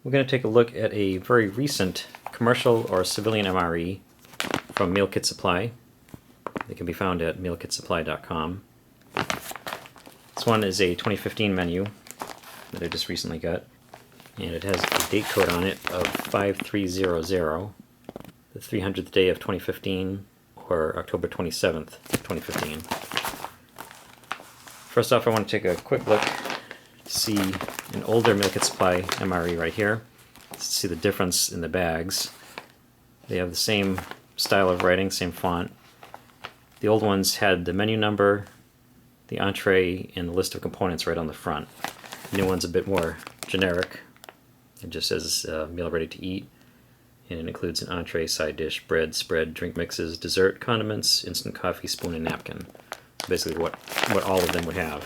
We're going to take a look at a very recent commercial or civilian MRE from Meal Kit Supply. They can be found at mealkitsupply.com. This one is a 2015 menu that I just recently got, and it has a date code on it of 5300, the 300th day of 2015, or October 27th, 2015. First off, I want to take a quick look to see an older Meal Kit Supply MRE right here. See the difference in the bags. They have the same style of writing, same font. The old ones had the menu number, the entree, and the list of components right on the front. The new one's a bit more generic. It just says meal ready to eat, and it includes an entree, side dish, bread, spread, drink mixes, dessert, condiments, instant coffee, spoon, and napkin. Basically what all of them would have.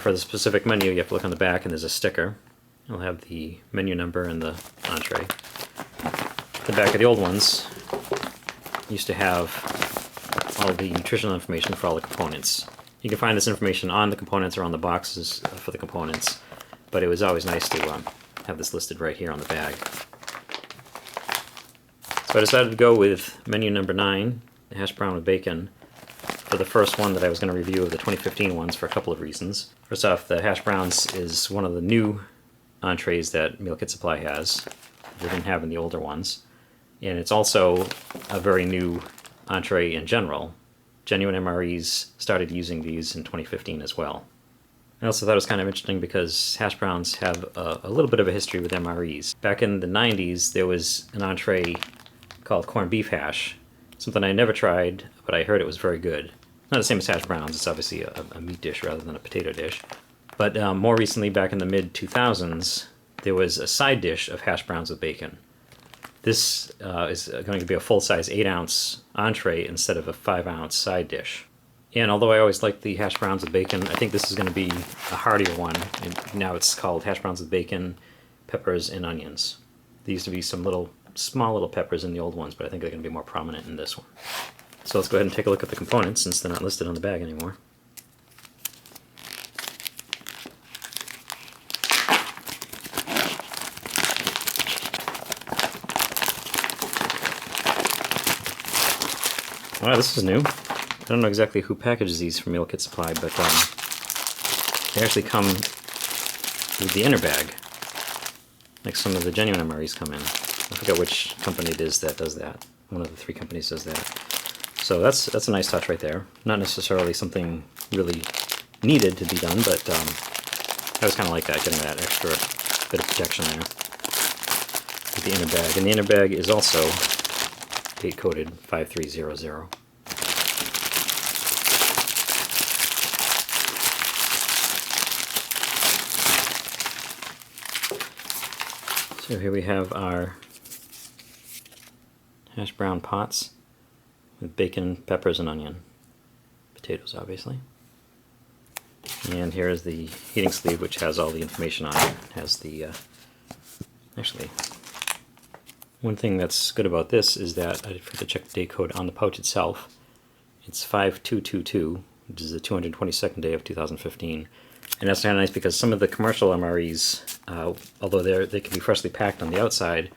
For the specific menu, you have to look on the back, and there's a sticker. It'll have the menu number and the entree. The back of the old ones used to have all the nutritional information for all the components. You can find this information on the components or on the boxes for the components, but it was always nice to have this listed right here on the bag. So I decided to go with menu number 9, the hash brown with bacon, for the first one that I was going to review of the 2015 ones for a couple of reasons. First off, the hash browns is one of the new entrees that Meal Kit Supply has. They didn't have in the older ones. And it's also a very new entree in general. Genuine MREs started using these in 2015 as well. I also thought it was kind of interesting because hash browns have a little bit of a history with MREs. Back in the 90s, there was an entree called corned beef hash, something I never tried, but I heard it was very good. Not the same as hash browns, it's obviously a meat dish rather than a potato dish. But more recently, back in the mid-2000s, there was a side dish of hash browns with bacon. This is going to be a full-size 8-ounce entree instead of a 5-ounce side dish. And although I always liked the hash browns with bacon, I think this is going to be a heartier one. And now it's called hash browns with bacon, peppers, and onions. There used to be some small little peppers in the old ones, but I think they're going to be more prominent in this one. So let's go ahead and take a look at the components since they're not listed on the bag anymore. Wow, this is new. I don't know exactly who packages these from Meal Kit Supply, but they actually come with the inner bag, like some of the genuine MREs come in. I forget which company it is that does that. One of the 3 companies does that. So that's a nice touch right there. Not necessarily something really needed to be done, but I was kind of like that, getting that extra bit of protection there with the inner bag. And the inner bag is also date coded 5300. So here we have our hash brown pots with bacon, peppers, and onion. Potatoes, obviously. And here is the heating sleeve, which has all the information on it. It has the, actually, one thing that's good about this is that I forgot to check the date code on the pouch itself. It's 5222, which is the 222nd day of 2015. And that's kind of nice because some of the commercial MREs, although they can be freshly packed on the outside,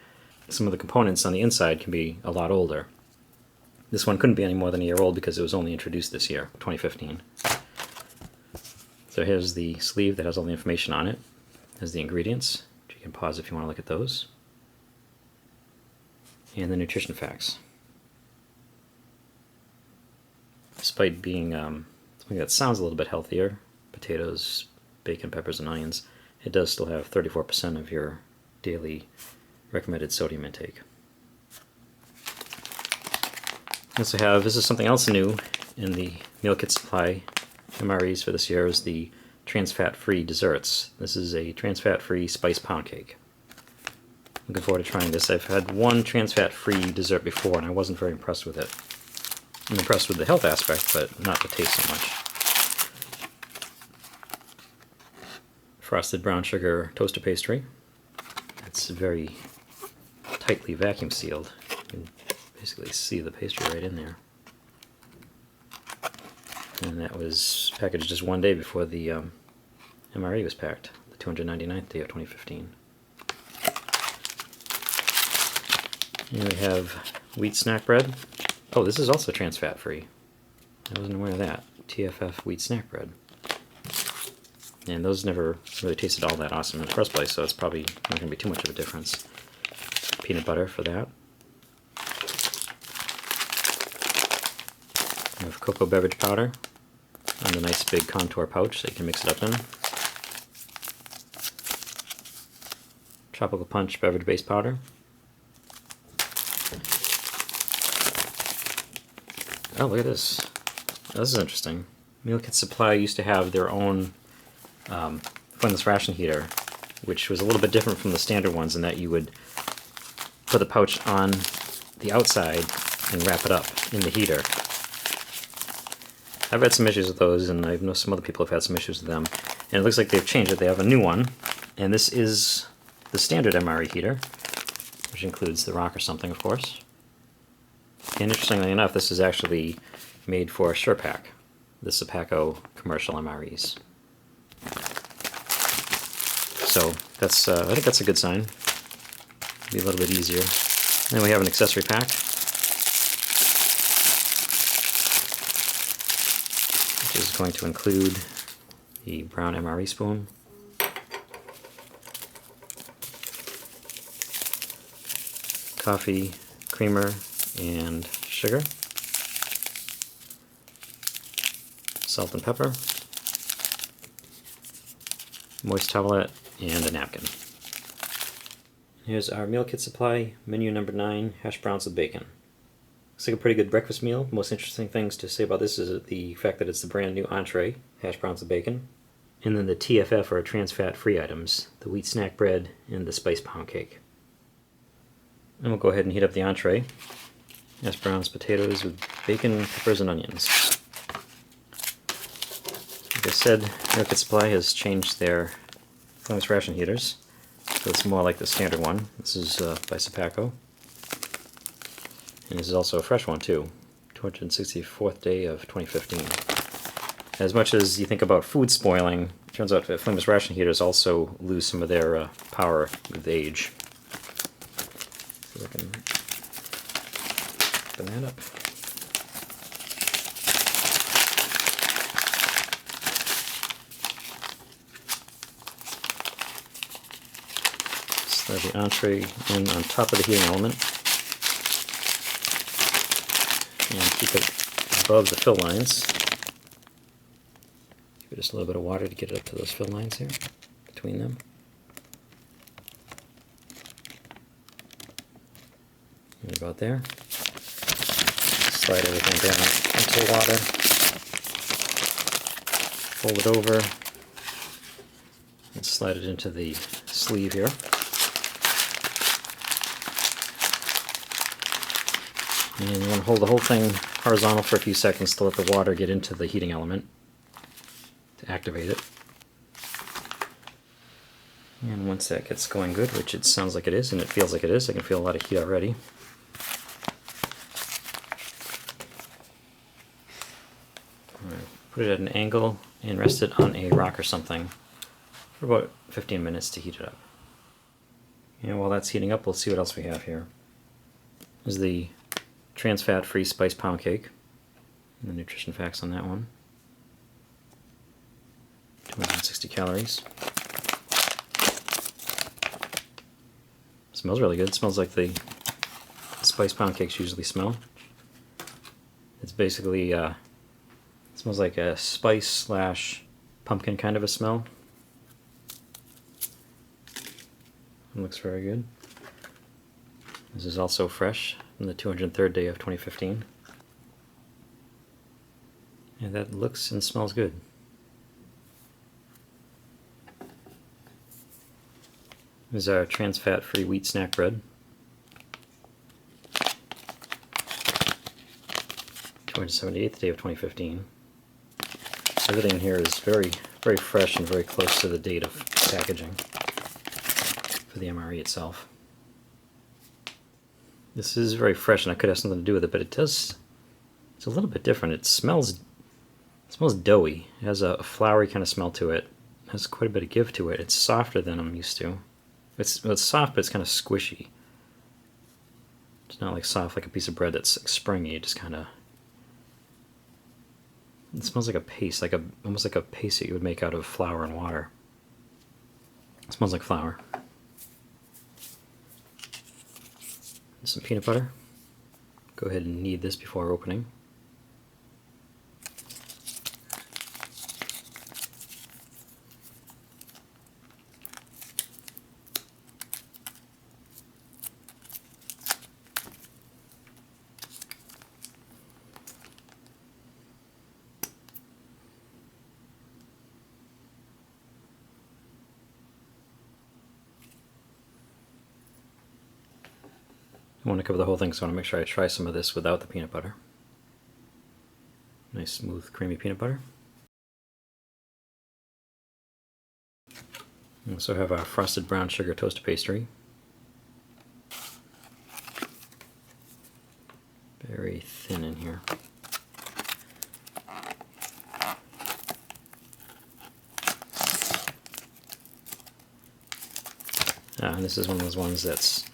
some of the components on the inside can be a lot older. This one couldn't be any more than a year old because it was only introduced this year, 2015. So here's the sleeve that has all the information on it. There's the ingredients, which you can pause if you want to look at those. And the nutrition facts. Despite being something that sounds a little bit healthier, potatoes, bacon, peppers, and onions, it does still have 34% of your daily recommended sodium intake. I also have, this is something else new in the Meal Kit Supply MREs for this year, is the trans-fat-free desserts. This is a trans-fat-free spice pound cake. Looking forward to trying this. I've had one trans-fat-free dessert before and I wasn't very impressed with it. I'm impressed with the health aspect, but not the taste so much. Frosted brown sugar toaster pastry. It's very tightly vacuum sealed. You can basically see the pastry right in there. And that was packaged just one day before the MRE was packed, the 299th day of 2015. And we have wheat snack bread. Oh, this is also trans fat free. I wasn't aware of that. TFF wheat snack bread. And those never really tasted all that awesome in the first place, so it's probably not going to be too much of a difference. Peanut butter for that. We have cocoa beverage powder and a nice big contour pouch that you can mix it up in. Tropical Punch beverage base powder. Oh, look at this. This is interesting. Meal Kit Supply used to have their own Flameless Ration Heater, which was a little bit different from the standard ones in that you would put the pouch on the outside and wrap it up in the heater. I've had some issues with those, and I know some other people have had some issues with them. And it looks like they've changed it. They have a new one, and this is the standard MRE heater, which includes the rock or something, of course. And interestingly enough, this is actually made for SurePack, the Sapaco commercial MREs. So that's I think that's a good sign. Be a little bit easier. Then we have an accessory pack, which is going to include the brown MRE spoon, coffee, creamer, and sugar, salt and pepper, moist towelette, and a napkin. Here's our Meal Kit Supply, menu number 9, hash browns with bacon. Looks like a pretty good breakfast meal. Most interesting things to say about this is the fact that it's the brand new Entree, hash browns with bacon, and then the TFF or trans fat free items, the wheat snack bread and the spice pound cake. And we'll go ahead and heat up the entree. Hash browns, potatoes with bacon, peppers, and onions. Like I said, Meal Kit Supply has changed their Flameless Ration Heaters, so it's more like the standard one. This is by Sapaco. And this is also a fresh one too, 264th day of 2015. As much as you think about food spoiling, it turns out that Flameless Ration Heaters also lose some of their power with age. So we can open that up. Slide the entree in on top of the heating element and keep it above the fill lines. Give it just a little bit of water to get it up to those fill lines here, between them. And about there. Slide everything down into the water. Fold it over and slide it into the sleeve here. And you want to hold the whole thing horizontal for a few seconds to let the water get into the heating element to activate it. And once that gets going good, which it sounds like it is, and it feels like it is, I can feel a lot of heat already. Put it at an angle and rest it on a rock or something for about 15 minutes to heat it up. And while that's heating up, we'll see what else we have here. This is the trans fat free spice pound cake. And the nutrition facts on that one. 260 calories. Smells really good. It smells like the spice pound cakes usually smell. It's basically it smells like a spice slash pumpkin kind of a smell. It looks very good. This is also fresh from the 203rd day of 2015. And that looks and smells good. This is our trans fat free wheat snack bread. 278th day of 2015. Everything in here is very, very fresh and very close to the date of packaging for the MRE itself. This is very fresh, and I could have something to do with it, but it's a little bit different. It smells doughy. It has a floury kind of smell to it. It has quite a bit of give to it. It's softer than I'm used to. It's soft, but it's kind of squishy. It's not like soft like a piece of bread that's springy. It just kind of, it smells like a paste, like almost like a paste that you would make out of flour and water. It smells like flour. And some peanut butter. Go ahead and knead this before opening. I want to cover the whole thing, so I want to make sure I try some of this without the peanut butter. Nice, smooth, creamy peanut butter. We also have our frosted brown sugar toasted pastry. Very thin in here. And this is one of those ones that's,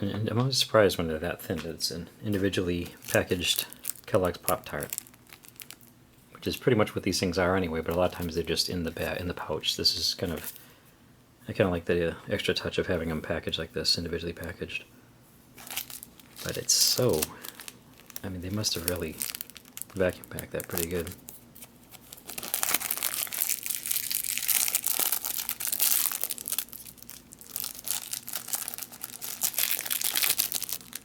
and I'm always surprised when they're that thin, that it's an individually packaged Kellogg's Pop-Tart, which is pretty much what these things are anyway, but a lot of times they're just in the pouch. This is kind of, I kind of like the extra touch of having them packaged like this, individually packaged. But it's so, I mean, they must have really vacuum packed that pretty good.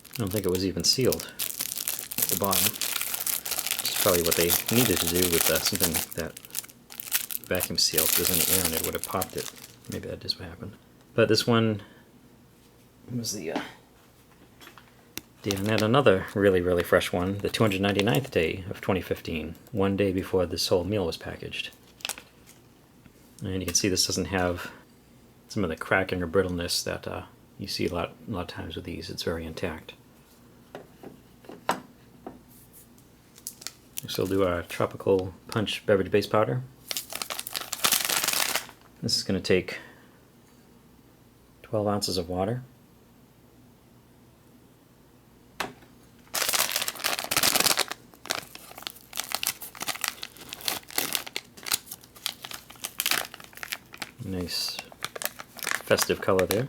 I don't think it was even sealed at the bottom. It's probably what they needed to do with something that vacuum sealed. If there's any air in it, it would have popped it. Maybe that is what happened. But this one was the and then another really, really fresh one, the 299th day of 2015, one day before this whole meal was packaged. And you can see this doesn't have some of the cracking or brittleness that you see a lot of times with these. It's very intact. Next we'll do our Tropical Punch Beverage Base Powder. This is going to take 12 ounces of water. Nice festive color there.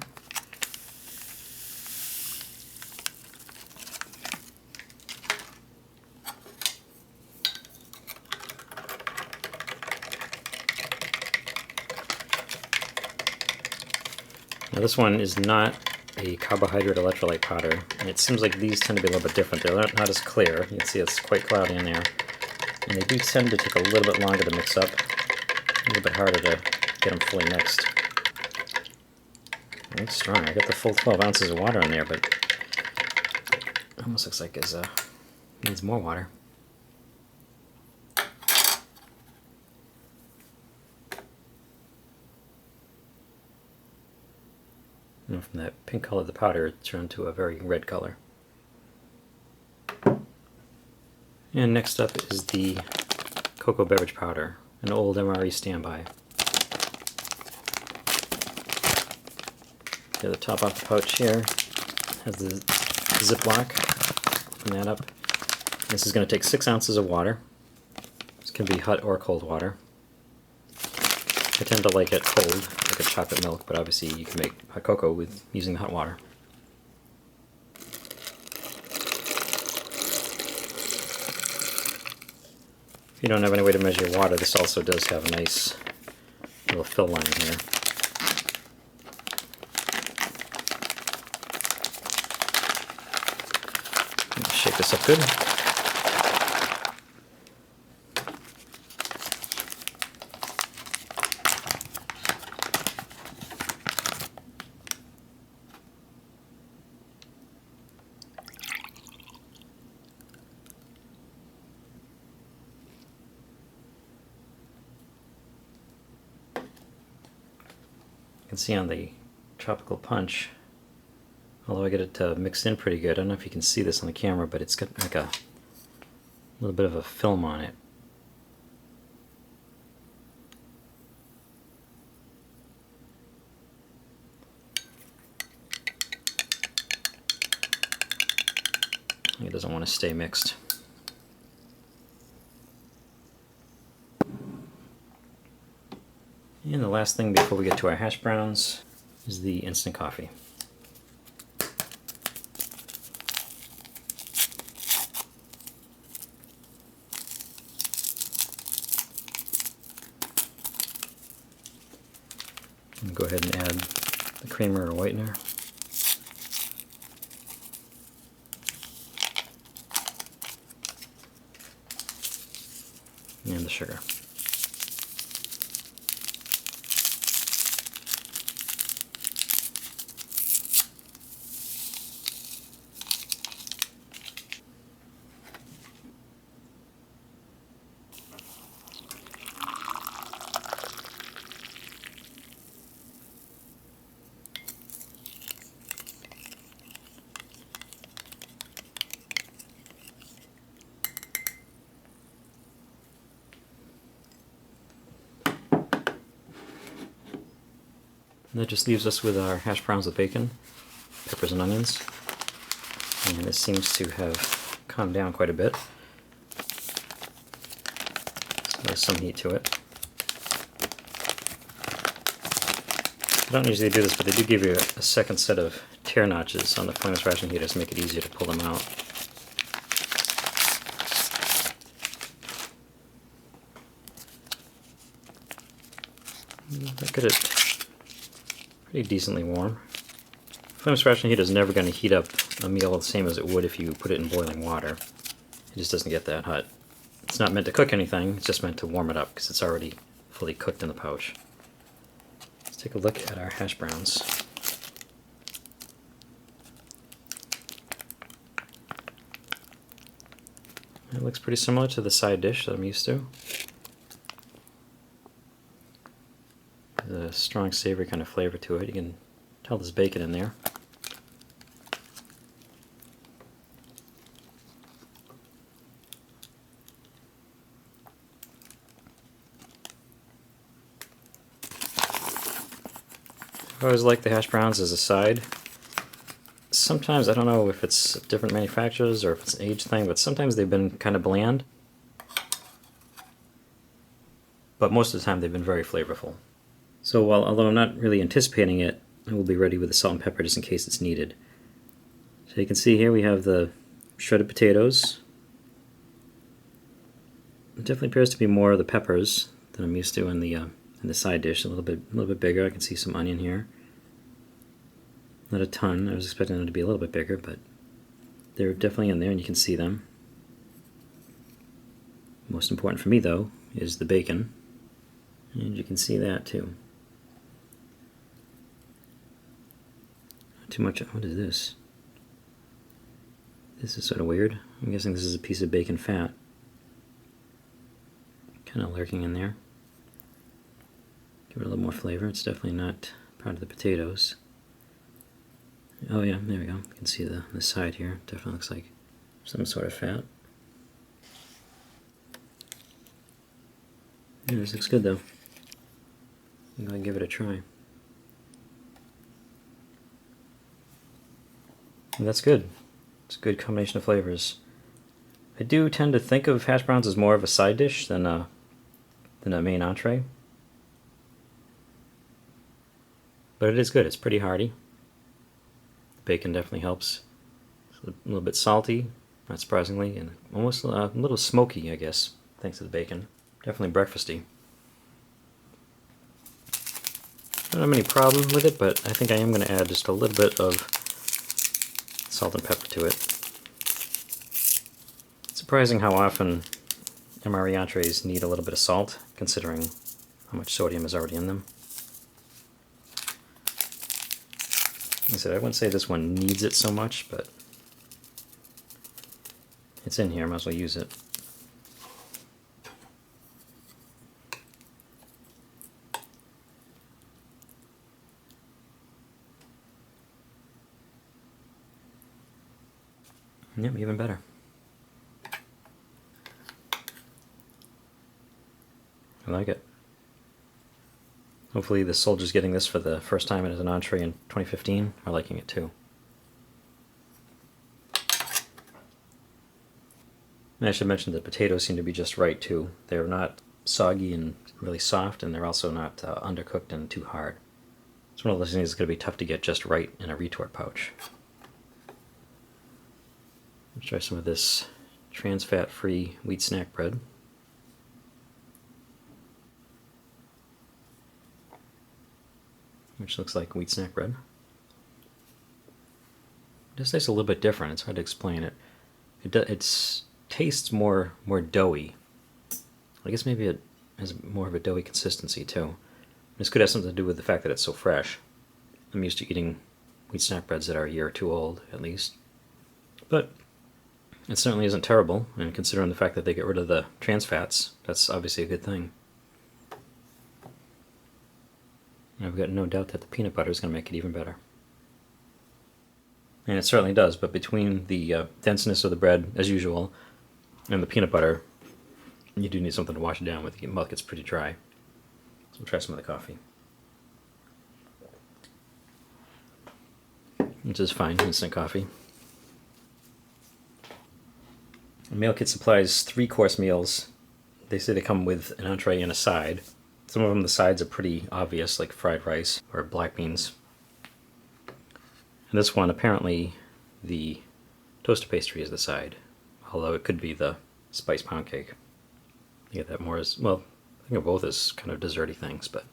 Now this one is not a carbohydrate electrolyte powder, and it seems like these tend to be a little bit different. They're not as clear. You can see it's quite cloudy in there. And they do tend to take a little bit longer to mix up, a little bit harder to get them fully mixed. It's strong. I got the full 12 ounces of water in there, but it almost looks like it needs more water. And from that pink color of the powder, it turned to a very red color. And next up is the cocoa beverage powder, an old MRE standby. Get the top off the pouch here. Has the Ziploc. Open that up. This is going to take 6 ounces of water. This can be hot or cold water. I tend to like it cold, like a chocolate milk, but obviously you can make hot cocoa with using the hot water. If you don't have any way to measure your water, this also does have a nice little fill line here. Shake this up good. You can see on the Tropical Punch, although I get it mixed in pretty good. I don't know if you can see this on the camera, but it's got like a little bit of a film on it. doesn't want to stay mixed. And the last thing before we get to our hash browns is the instant coffee. And go ahead and add the creamer or whitener. And the sugar. And that just leaves us with our hash browns with bacon, peppers and onions. And this seems to have calmed down quite a bit. So there's some heat to it. I don't usually do this, but they do give you a second set of tear notches on the Flameless Ration Heaters to make it easier to pull them out. That get it pretty decently warm. Flameless Ration Heater is never going to heat up a meal the same as it would if you put it in boiling water. It just doesn't get that hot. It's not meant to cook anything, it's just meant to warm it up because it's already fully cooked in the pouch. Let's take a look at our hash browns. It looks pretty similar to the side dish that I'm used to. There's a strong savory kind of flavor to it. You can tell there's bacon in there. I always like the hash browns as a side. Sometimes, I don't know if it's different manufacturers or if it's an age thing, but sometimes they've been kind of bland. But most of the time they've been very flavorful. So although I'm not really anticipating it, I will be ready with the salt and pepper just in case it's needed. So you can see here we have the shredded potatoes. It definitely appears to be more of the peppers than I'm used to in the side dish. A little bit bigger. I can see some onion here. Not a ton. I was expecting them to be a little bit bigger, but they're definitely in there and you can see them. Most important for me though is the bacon. And you can see that too. Not too much. What is this? This is sort of weird. I'm guessing this is a piece of bacon fat. Kind of lurking in there. Give it a little more flavor. It's definitely not part of the potatoes. Oh yeah, there we go. You can see the side here. Definitely looks like some sort of fat. Yeah, this looks good though. I'm going to give it a try. And that's good. It's a good combination of flavors. I do tend to think of hash browns as more of a side dish than a main entree. But it is good. It's pretty hearty. Bacon definitely helps. It's a little bit salty, not surprisingly, and almost a little smoky, I guess, thanks to the bacon. Definitely breakfasty. I don't have any problem with it, but I think I am going to add just a little bit of salt and pepper to it. It's surprising how often MRE entrees need a little bit of salt, considering how much sodium is already in them. Like I said, I wouldn't say this one needs it so much, but it's in here, might as well use it. Yep, even better. I like it. Hopefully the soldiers getting this for the first time as an entree in 2015 are liking it too. And I should mention the potatoes seem to be just right too. They're not soggy and really soft, and they're also not undercooked and too hard. It's one of those things that's going to be tough to get just right in a retort pouch. Let's try some of this trans fat-free wheat snack bread. Which looks like wheat snack bread. It just tastes a little bit different. It's hard to explain it. It tastes more doughy. I guess maybe it has more of a doughy consistency too. This could have something to do with the fact that it's so fresh. I'm used to eating wheat snack breads that are a year or two old, at least. But it certainly isn't terrible, and considering the fact that they get rid of the trans fats, that's obviously a good thing. I've got no doubt that the peanut butter is going to make it even better. And it certainly does, but between the denseness of the bread, as usual, and the peanut butter, you do need something to wash it down with. Your mouth gets pretty dry. So we'll try some of the coffee. Which is fine, instant coffee. Meal Kit supplies 3-course meals. They say they come with an entree and a side. Some of them, the sides are pretty obvious, like fried rice or black beans. And this one, apparently, the toaster pastry is the side, although it could be the spice pound cake. You get that more as, well, I think of both as kind of desserty things, but.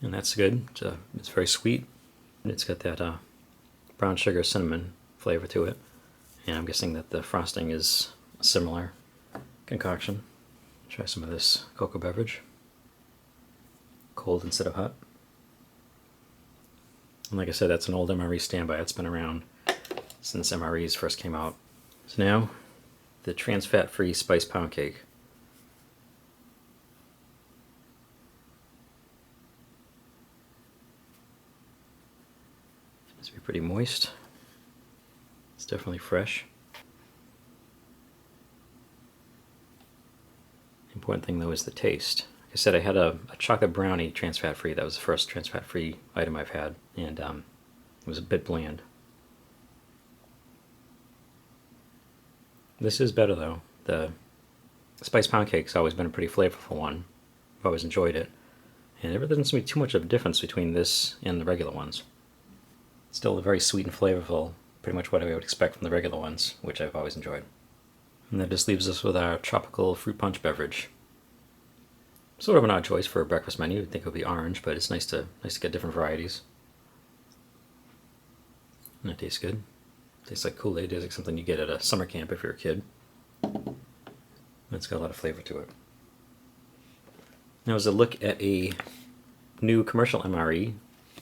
And that's good. It's very sweet. It's got that brown sugar cinnamon flavor to it. And I'm guessing that the frosting is a similar concoction. Try some of this cocoa beverage. Cold instead of hot. And like I said, that's an old MRE standby. It's been around since MREs first came out. So now, the trans fat-free spice pound cake. It's pretty moist. It's definitely fresh. The important thing though is the taste. Like I said, I had a chocolate brownie trans fat free. That was the first trans fat free item I've had, and it was a bit bland. This is better though. The spice pound cake's always been a pretty flavorful one. I've always enjoyed it, and there doesn't seem to be too much of a difference between this and the regular ones. Still very sweet and flavorful, pretty much what I would expect from the regular ones, which I've always enjoyed. And that just leaves us with our tropical fruit punch beverage. Sort of an odd choice for a breakfast menu. You'd think it would be orange, but it's nice to get different varieties. And it tastes good. It tastes like Kool-Aid. It tastes like something you get at a summer camp if you're a kid. And it's got a lot of flavor to it. Now is a look at a new commercial MRE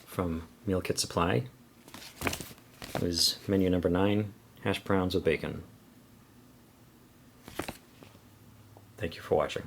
from Meal Kit Supply. It was menu number 9, hash browns with bacon. Thank you for watching.